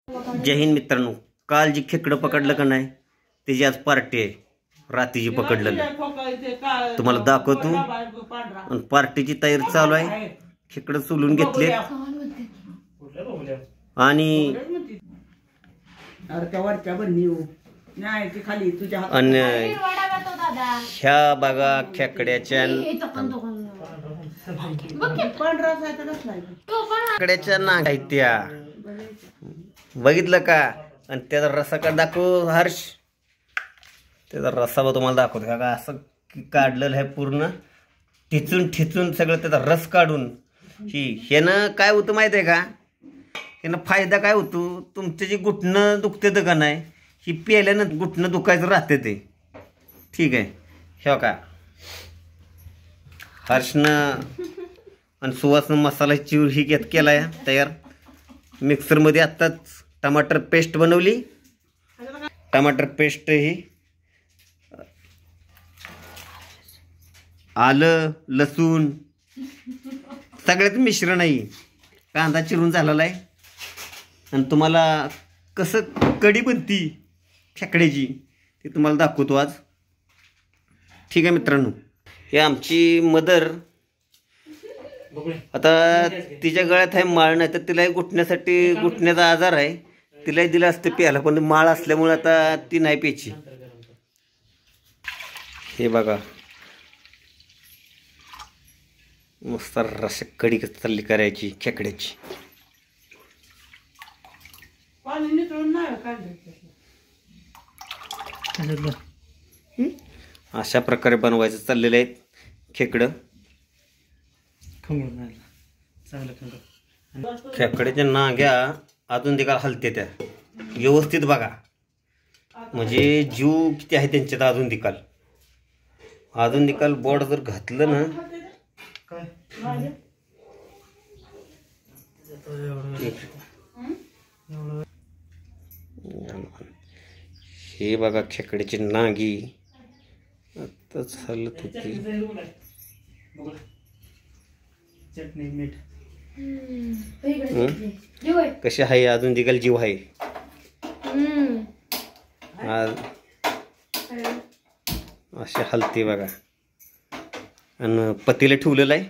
जय हिंद मित्रांनो, काल जी खेकडं पकडलं का नाही त्याची आज पार्टी आहे. रात्रीची पकडलेलं तुम्हाला दाखवतो. आणि पार्टीची तयारी चालू आहे. खेकडं सोलून घेतले आणि ह्या बघा खेकड्याच्या नाग आहेत त्या, बघितलं का? आणि त्याचा रस्सा का दाखव हर्ष, त्याचा रस्सा तुम्हाला दाखवतो का? असं काढलेलं आहे पूर्ण, ठेचून ठेचून सगळं त्याचा रस काढून. ह्यानं काय होतं माहिती आहे का? ह्यानं फायदा काय होतो, तुमचं जे गुटणं दुखते का नाही, ही प्यायल्यानं गुटणं दुखायचं राहते ते. ठीक आहे, हे का हर्षनं आणि सुवासनं मसाला चिवड ही केला आहे तयार. मिक्सरमध्ये आत्ताच टमाटर पेस्ट बनवली. टमाटर पेस्ट ही आलं लसूण सगळ्याच मिश्रण आहे. कांदा चिरून झालेला आहे. आणि तुम्हाला कसं कढी बनती खेकड्याची ते तुम्हाला दाखवतो आज. ठीक आहे मित्रांनो, हे आमची मदर आता तिच्या गळ्यात आहे माळ, नाही तर तिलाही घुटण्यासाठी घुटण्याचा आजार आहे, तिलाही दिलं असतं प्यायला, पण माळ असल्यामुळे आता ती नाही प्यायची. हे बघा मस्त रस कढी चालली करायची खेकड्याची. अशा प्रकारे बनवायचं चाललेलं आहे खेकडं. खेकड्याच्या नाग्या अजून देखील हलते त्या व्यवस्थित बघा, म्हणजे जीव किती आहे त्यांच्यात. अजून निकाल बोर्ड जर घातलं ना, हे बघा खेकड्याची नागी आताच हलत होती. कशी आहे अजून दिगाल जीव आहे. असे हलते बघा. आणि पतीला ठेवलेलं आहे.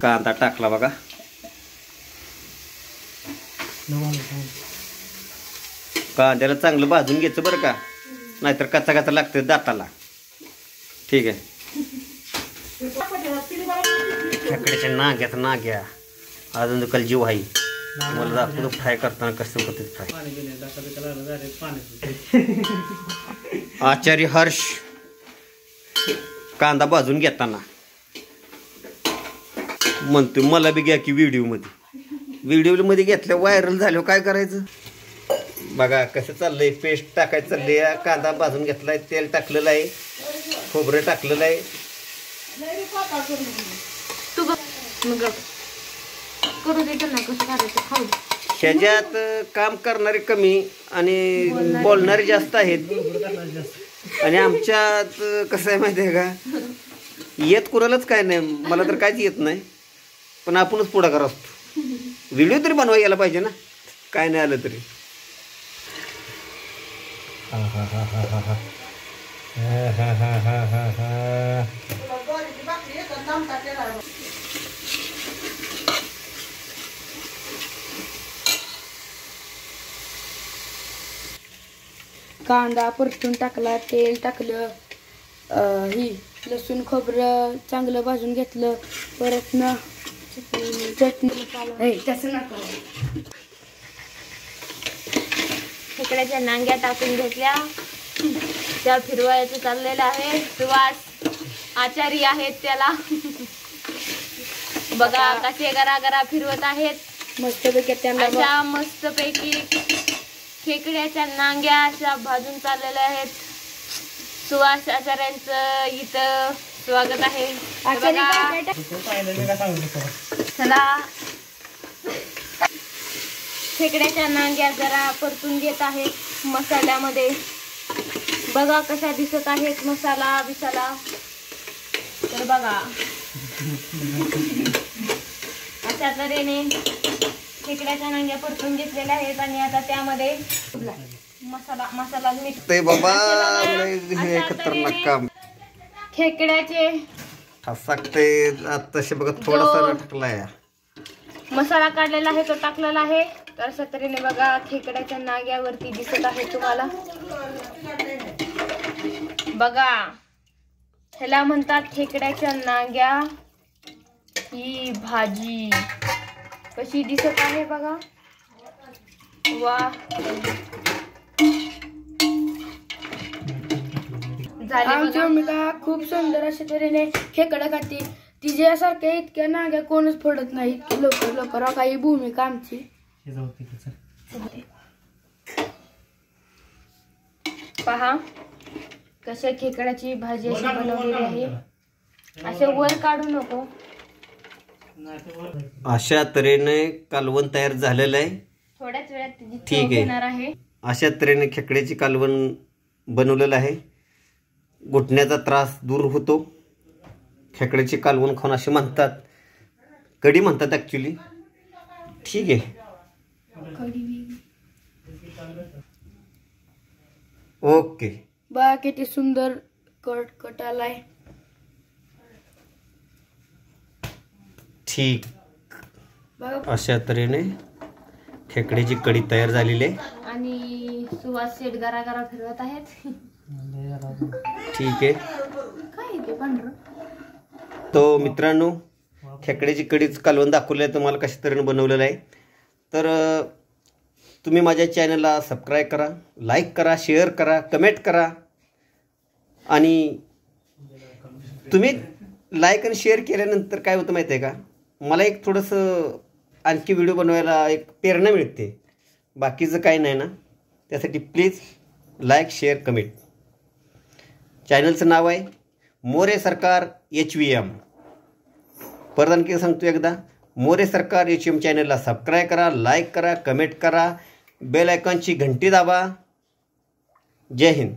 कांदा टाकला बघा. कांद्याला चांगलं भाजून घ्यायचं बरं का, नाहीतर कच्चा कच्चा लागतं दाताला. ठीक आहे. खेकड्याच्या नाग्या अजून देखील जीव आहे. मला दाखवतो फ्राय करताना कसं होतं फ्राय. आचार्य हर्ष कांदा भाजून घेताना म्हणतो मला बी घ्या की व्हिडिओमध्ये घेतल्या व्हायरल झाल्यावर काय करायचं. बघा कसं चाललंय. पेस्ट टाकायचं चाललंय. कांदा भाजून घेतलाय, तेल टाकलेलं आहे, खोबरं टाकलेलं आहे. ह्याच्यात काम करणारे कमी आणि बोलणारे जास्त आहेत. आणि आमच्यात कसं आहे माहिती आहे का, येत कुणालाच काय नाही. मला तर काहीच येत नाही, पण आपणच पुढाकार असतो. व्हिडिओ तरी बनवा यायला पाहिजे ना, काय नाही आलं तरी. कांदा परतून टाकला, तेल टाकलं, ही लसूण खोबरं चांगलं भाजून घेतलं. परत ना चटणी खेकड्याच्या नांग्या टाकून घेतल्या, त्या फिरवायचं चाललेलं आहे. सुवास आचारी आहेत त्याला. बघा कसे गरा फिरवत आहेत मस्तपैकी. अशा मस्तपैकी खेकड्याच्या नांग्या अशा भाजून चाललेल्या आहेत. सुवास आचार्यांचं इथं स्वागत आहे. चला खेकड्याच्या नांग्या जरा परतून घेत आहेत मसाल्यामध्ये. बघा कशा दिसत आहेत मसाला बिसाला. तर बघा अशा तऱ्हेने खेकड्याच्या नांग्या परतून घेतलेल्या आहेत आणि आता त्यामध्ये मसाला मीठ ते बाबा अशा हे खतरनाक तऱ्हेने काम खेकड्याचे हसाकते तसे बघा थोडासा टाकलाय मसाला काढलेला आहे तो टाकलेला आहे. तर अशा तऱ्हेने बघा खेकड्याच्या नाग्यावरती दिसत आहे तुम्हाला. बघा ह्याला म्हणतात खेकड्याच्या नाग्या. ही भाजी कशी दिसत आहे बघा. वा आमची भूमिका खूप सुंदर अशा तऱ्हेने खेकडं खाते. तिच्यासारख्या इतक्या नाग्या कोणच फोडत नाही लवकर लवकर. काही भूमिका आमची. पहा कशा खेकड्याची भाजी अशी बनवलेली आहे. असे वर काढू नको. अशा तऱ्हेने कालवण तयार झालेलं आहे. थोड्याच वेळात तिची ठीक चव आहे. येणार आहे. अशा तऱ्हेने खेकड्याची कालवण बनवलेलं आहे. घुटण्याचा त्रास दूर होतो. खेकड्याची कालवण खाऊन असे म्हणतात. कढी म्हणतात ॲक्च्युली. ठीक आहे. ओके. बघा किती सुंदर कट आलाय. ठीक. बघा अशा तऱ्हेने खेकड्याची कढी तयार झालेली आहे. आणि सुवास शेट गरागरा फिरवत आहेत. ठीक आहे. काय ते पांढरं. तो मित्रांनो खेकड्याची कढीच कालवण दाखवलं आहे तुम्हाला कशा तऱ्हेने बनवलेलं आहे. तर तुम्ही माझ्या चॅनलला सबस्क्राईब करा, लाईक करा, शेअर करा, कमेंट करा. आणि तुम्ही लाईक आणि शेअर केल्यानंतर काय होतं माहिती आहे का, मला एक थोडंसं आणखी व्हिडिओ बनवायला एक प्रेरणा मिळते. बाकीचं काही नाही ना. त्यासाठी प्लीज लाईक, शेअर, कमेंट. चॅनलचं नाव आहे मोरे सरकार HVM. परत आणखी सांगतो एकदा, मोरे सरकार HVM चॅनलला सबस्क्राईब करा, लाईक करा, कमेंट करा, बेल आयकॉनची घंटी दाबा. जय हिंद.